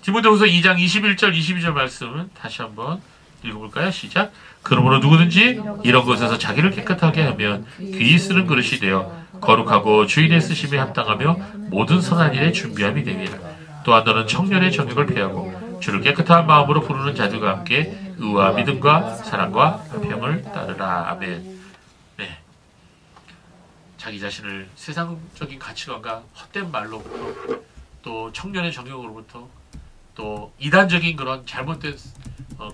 디모데후서 2장 21절 22절 말씀은 다시 한번 읽어볼까요? 시작. 그러므로 누구든지 이런 것에서 자기를 깨끗하게 하면 귀히 쓰는 그릇이 되어 거룩하고 주인의 쓰심에 합당하며 모든 선한 일에 준비함이 되리라. 또한 너는 청년의 정욕을 피하고 주를 깨끗한 마음으로 부르는 자들과 함께 의와 믿음과 사랑과 평을 따르라. 아멘. 네. 자기 자신을 세상적인 가치관과 헛된 말로부터 또 청년의 정욕으로부터 또 이단적인 그런 잘못된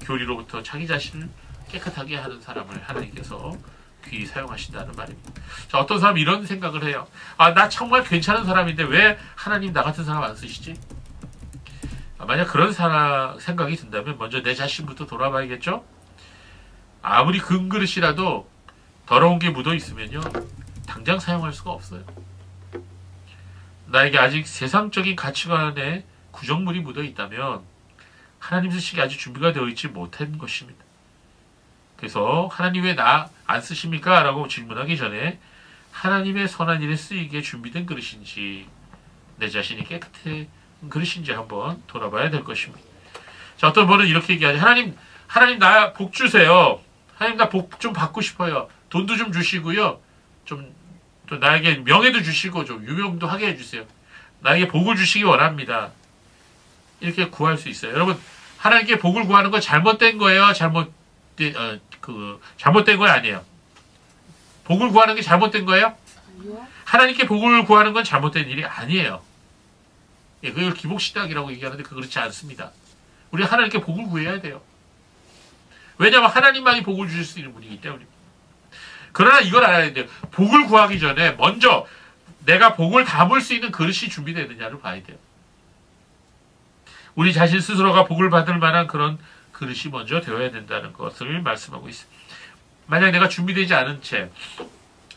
교리로부터 자기 자신을 깨끗하게 하는 사람을 하나님께서 귀히 사용하신다는 말입니다. 자, 어떤 사람이 이런 생각을 해요. 아, 나 정말 괜찮은 사람인데 왜 하나님 나 같은 사람 안 쓰시지? 만약 그런 생각이 든다면 먼저 내 자신부터 돌아봐야겠죠? 아무리 금그릇이라도 더러운 게 묻어 있으면요 당장 사용할 수가 없어요. 나에게 아직 세상적인 가치관에 구정물이 묻어 있다면 하나님 쓰시기 아직 준비가 되어 있지 못한 것입니다. 그래서 하나님 왜 나 안 쓰십니까? 라고 질문하기 전에 하나님의 선한 일에 쓰이기에 준비된 그릇인지 내 자신이 깨끗한 그릇인지 한번 돌아봐야 될 것입니다. 자, 어떤 분은 이렇게 얘기하죠. 하나님 나 복 주세요. 하나님 나 복 좀 받고 싶어요. 돈도 좀 주시고요. 좀 나에게 명예도 주시고 좀 유명도 하게 해주세요. 나에게 복을 주시기 원합니다. 이렇게 구할 수 있어요. 여러분 하나님께 복을 구하는 건 잘못된 거예요? 잘못된 거 아니에요. 복을 구하는 게 잘못된 거예요? 하나님께 복을 구하는 건 잘못된 일이 아니에요. 예, 그걸 기복신앙이라고 얘기하는데 그렇지 않습니다. 우리 하나님께 복을 구해야 돼요. 왜냐하면 하나님만이 복을 주실 수 있는 분이기 때문입니다. 그러나 이걸 알아야 돼요. 복을 구하기 전에 먼저 내가 복을 담을 수 있는 그릇이 준비되느냐를 봐야 돼요. 우리 자신 스스로가 복을 받을 만한 그런 그릇이 먼저 되어야 된다는 것을 말씀하고 있습니다. 만약 내가 준비되지 않은 채,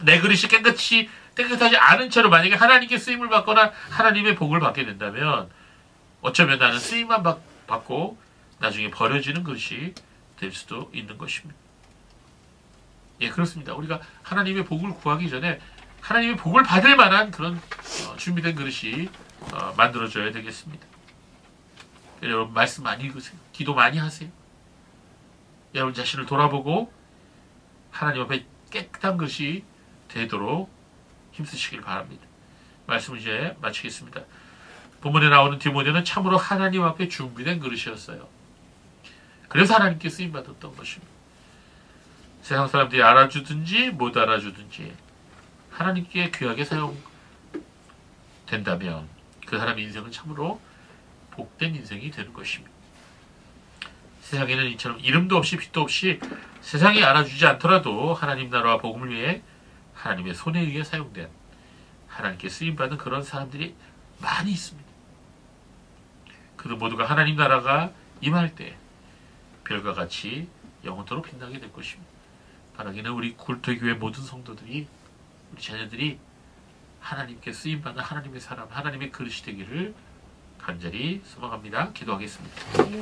내 그릇이 깨끗하지 않은 채로 만약에 하나님께 쓰임을 받거나 하나님의 복을 받게 된다면 어쩌면 나는 쓰임만 받고 나중에 버려지는 그릇이 될 수도 있는 것입니다. 예, 그렇습니다. 우리가 하나님의 복을 구하기 전에 하나님의 복을 받을 만한 그런 준비된 그릇이 만들어져야 되겠습니다. 여러분 말씀 많이 읽으세요. 기도 많이 하세요. 여러분 자신을 돌아보고 하나님 앞에 깨끗한 것이 되도록 힘쓰시길 바랍니다. 말씀을 이제 마치겠습니다. 본문에 나오는 디모데는 참으로 하나님 앞에 준비된 그릇이었어요. 그래서 하나님께 쓰임받았던 것입니다. 세상 사람들이 알아주든지 못 알아주든지 하나님께 귀하게 사용된다면 그 사람의 인생은 참으로 복된 인생이 되는 것입니다. 세상에는 이처럼 이름도 없이 빛도 없이 세상이 알아주지 않더라도 하나님 나라와 복음을 위해 하나님의 손에 의해 사용된 하나님께 쓰임받은 그런 사람들이 많이 있습니다. 그들 모두가 하나님 나라가 임할 때 별과 같이 영원토록 빛나게 될 것입니다. 바라기는 우리 굴토교회 모든 성도들이 우리 자녀들이 하나님께 쓰임받는 하나님의 사람, 하나님의 그릇이 되기를 간절히 소망합니다. 기도하겠습니다.